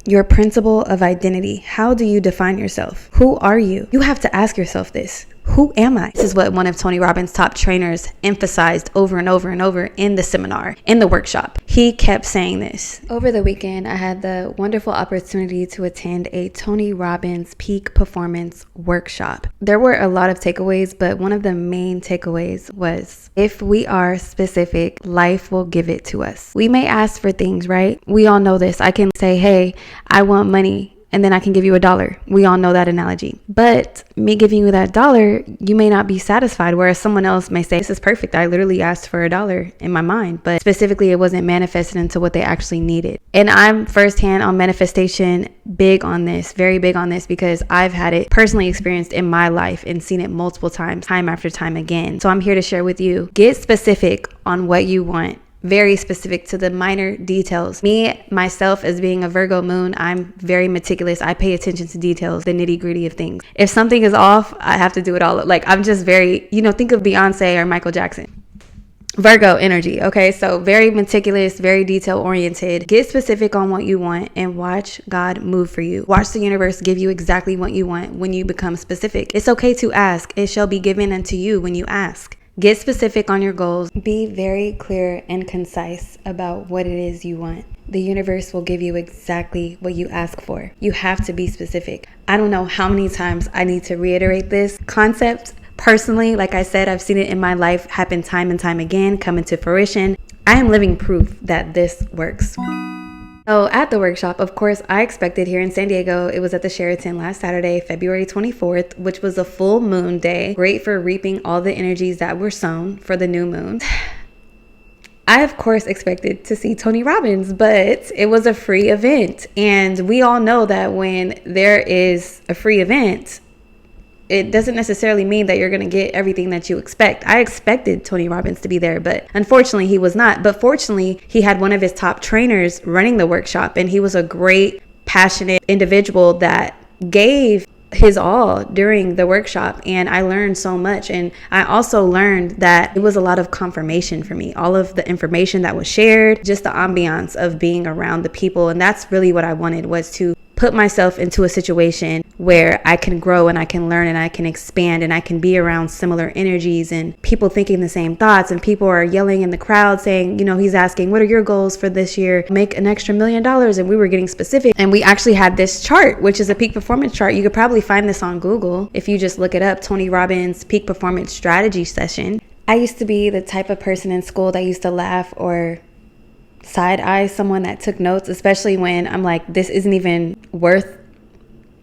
Your principle of identity. How do you define yourself? Who are you? You have to ask yourself this. Who am I? This is what one of Tony Robbins' top trainers emphasized over and over and over in the seminar, in the workshop. He kept saying this. Over the weekend, I had the wonderful opportunity to attend a Tony Robbins Peak Performance workshop. There were a lot of takeaways, but one of the main takeaways was, if we are specific, life will give it to us. We may ask for things, right? We all know this. I can say, hey, I want money, and then I can give you $1. We all know that analogy. But me giving you that $1, you may not be satisfied, whereas someone else may say, this is perfect. I literally asked for $1 in my mind, but specifically it wasn't manifested into what they actually needed. And I'm firsthand on manifestation, big on this, very big on this, because I've had it personally experienced in my life and seen it multiple times, time after time again. So I'm here to share with you, get specific on what you want. Very specific to the minor details. Me, myself, as being a Virgo moon, I'm very meticulous. I pay attention to details, the nitty gritty of things. If something is off, I have to do it all. Like, I'm just very, think of Beyonce or Michael Jackson. Virgo energy, okay? So very meticulous, very detail oriented. Get specific on what you want and watch God move for you. Watch the universe give you exactly what you want when you become specific. It's okay to ask. It shall be given unto you when you ask. Get specific on your goals. Be very clear and concise about what it is you want. The universe will give you exactly what you ask for. You have to be specific. I don't know how many times I need to reiterate this concept. Personally, like I said, I've seen it in my life happen time and time again, come into fruition. I am living proof that this works. So at the workshop, of course, I expected here in San Diego, it was at the Sheraton last Saturday, February 24th, which was a full moon day. Great for reaping all the energies that were sown for the new moon. I, of course, expected to see Tony Robbins, but it was a free event. And we all know that when there is a free event, it doesn't necessarily mean that you're going to get everything that you expect. I expected Tony Robbins to be there, but unfortunately he was not. But fortunately, he had one of his top trainers running the workshop, and he was a great, passionate individual that gave his all during the workshop. And I learned so much. And I also learned that it was a lot of confirmation for me. All of the information that was shared, just the ambiance of being around the people. And that's really what I wanted, was to put myself into a situation where I can grow and I can learn and I can expand and I can be around similar energies and people thinking the same thoughts, and people are yelling in the crowd saying, he's asking, what are your goals for this year? Make an extra $1 million. And we were getting specific, and we actually had this chart, which is a peak performance chart. You could probably find this on Google if you just look it up, Tony Robbins peak performance strategy session. I used to be the type of person in school that used to laugh or side eye someone that took notes, especially when I'm like, this isn't even worth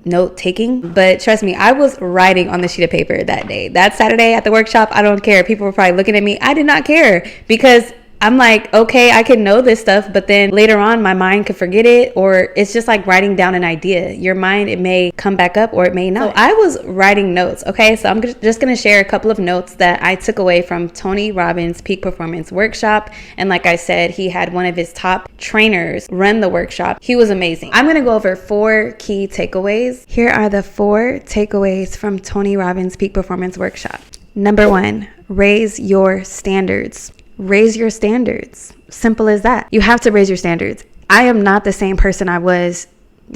note taking. But trust me, I was writing on the sheet of paper that day. That Saturday at the workshop, I don't care. People were probably looking at me. I did not care, because I'm like, okay, I can know this stuff, but then later on my mind could forget it, or it's just like writing down an idea. Your mind, it may come back up or it may not. So I was writing notes, okay? So I'm just going to share a couple of notes that I took away from Tony Robbins Peak Performance Workshop. And like I said, he had one of his top trainers run the workshop. He was amazing. I'm going to go over 4 key takeaways. Here are the 4 takeaways from Tony Robbins Peak Performance Workshop. Number 1, raise your standards. Raise your standards. Simple as that. You have to raise your standards. I am not the same person I was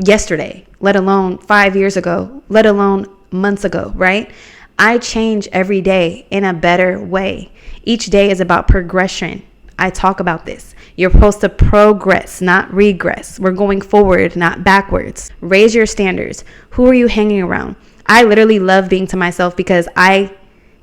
yesterday, let alone 5 years ago, let alone months ago, right? I change every day in a better way. Each day is about progression. I talk about this. You're supposed to progress, not regress. We're going forward, not backwards. Raise your standards. Who are you hanging around? I literally love being to myself because I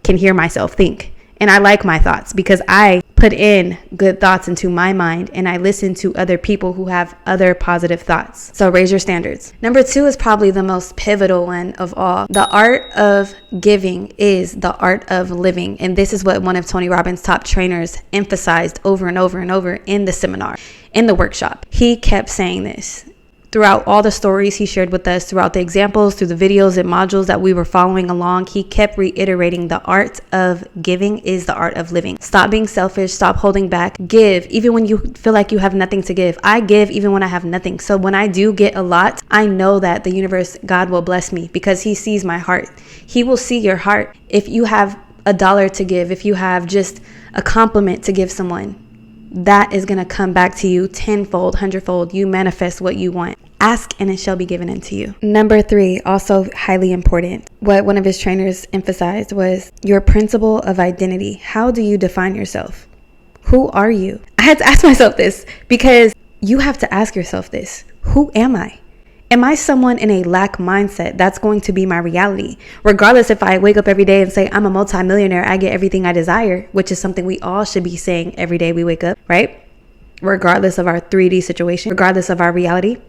can hear myself think. And I like my thoughts because I put in good thoughts into my mind, and I listen to other people who have other positive thoughts. So raise your standards. Number 2 is probably the most pivotal one of all. The art of giving is the art of living. And this is what one of Tony Robbins' top trainers emphasized over and over and over in the seminar, in the workshop. He kept saying this. Throughout all the stories he shared with us, throughout the examples, through the videos and modules that we were following along, he kept reiterating the art of giving is the art of living. Stop being selfish. Stop holding back. Give even when you feel like you have nothing to give. I give even when I have nothing. So when I do get a lot, I know that the universe, God will bless me because he sees my heart. He will see your heart. If you have $1 to give, if you have just a compliment to give someone, that is going to come back to you tenfold, hundredfold. You manifest what you want. Ask and it shall be given unto you. Number 3, also highly important. What one of his trainers emphasized was your principle of identity. How do you define yourself? Who are you? I had to ask myself this because you have to ask yourself this. Who am I? Am I someone in a lack mindset? That's going to be my reality. Regardless if I wake up every day and say, I'm a multimillionaire, I get everything I desire, which is something we all should be saying every day we wake up, right? Regardless of our 3D situation, regardless of our reality.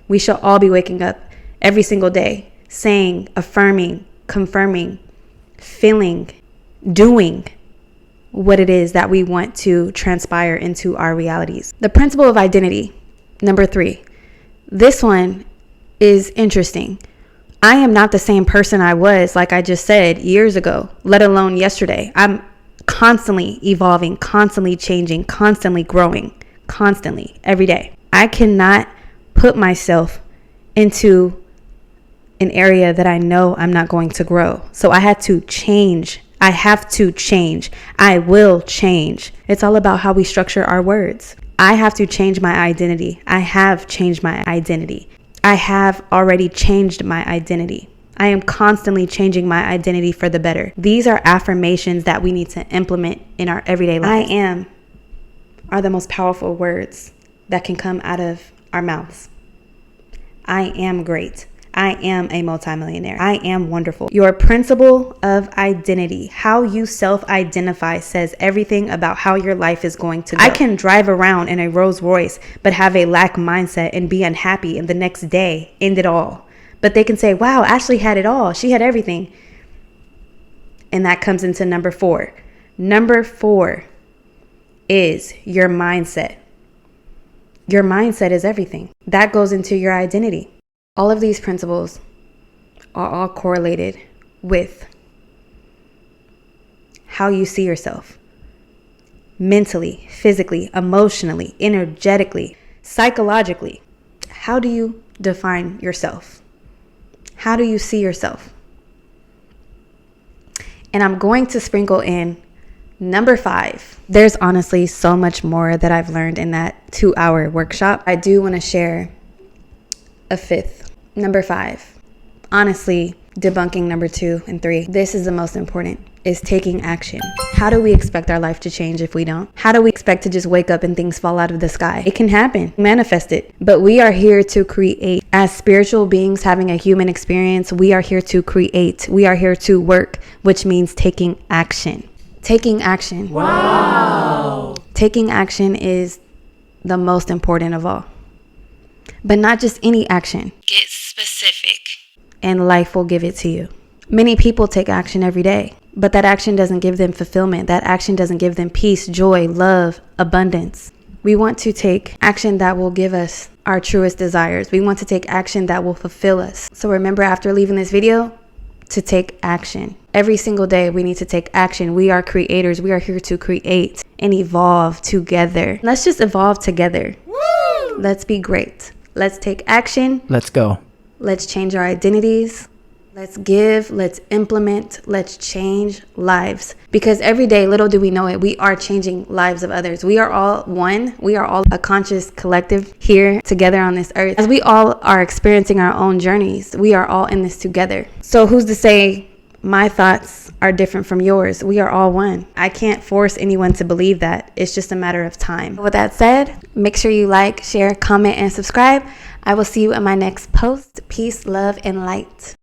We shall all be waking up every single day saying, affirming, confirming, feeling, doing what it is that we want to transpire into our realities. The principle of identity, number 3. This one is interesting. I am not the same person I was, like I just said, years ago, let alone yesterday. I'm constantly evolving, constantly changing, constantly growing, constantly, every day. I cannot put myself into an area that I know I'm not going to grow. So I had to change. I have to change. I will change. It's all about how we structure our words. I have to change my identity. I have changed my identity. I have already changed my identity. I am constantly changing my identity for the better. These are affirmations that we need to implement in our everyday life. I am are the most powerful words that can come out of our mouths. I am great. I am a multimillionaire. I am wonderful. Your principle of identity, how you self-identify, says everything about how your life is going to go. I can drive around in a Rolls Royce, but have a lack mindset and be unhappy, and the next day end it all. But they can say, wow, Ashley had it all. She had everything. And that comes into number 4. Number 4 is your mindset. Your mindset is everything. That goes into your identity. All of these principles are all correlated with how you see yourself. Mentally, physically, emotionally, energetically, psychologically. How do you define yourself? How do you see yourself? And I'm going to sprinkle in number 5. There's honestly so much more that I've learned in that 2-hour workshop. I do want to share a 5th. Number 5. Honestly, debunking number 2 and 3. This is the most important, is taking action. How do we expect our life to change if we don't? How do we expect to just wake up and things fall out of the sky? It can happen. Manifest it. But we are here to create. As spiritual beings having a human experience, we are here to create. We are here to work, which means taking action. Taking action. Wow. Taking action is the most important of all. But not just any action. Get specific. And life will give it to you. Many people take action every day, but that action doesn't give them fulfillment. That action doesn't give them peace, joy, love, abundance. We want to take action that will give us our truest desires. We want to take action that will fulfill us. So remember, after leaving this video, to take action. Every single day we need to take action. We are creators. We are here to create and evolve together. Let's just evolve together. Woo! Let's be great. Let's take action. Let's go. Let's change our identities. Let's give, let's implement, let's change lives. Because every day, little do we know it, we are changing lives of others. We are all one. We are all a conscious collective here together on this earth. As we all are experiencing our own journeys, we are all in this together. So who's to say my thoughts are different from yours? We are all one. I can't force anyone to believe that. It's just a matter of time. With that said, make sure you like, share, comment, and subscribe. I will see you in my next post. Peace, love, and light.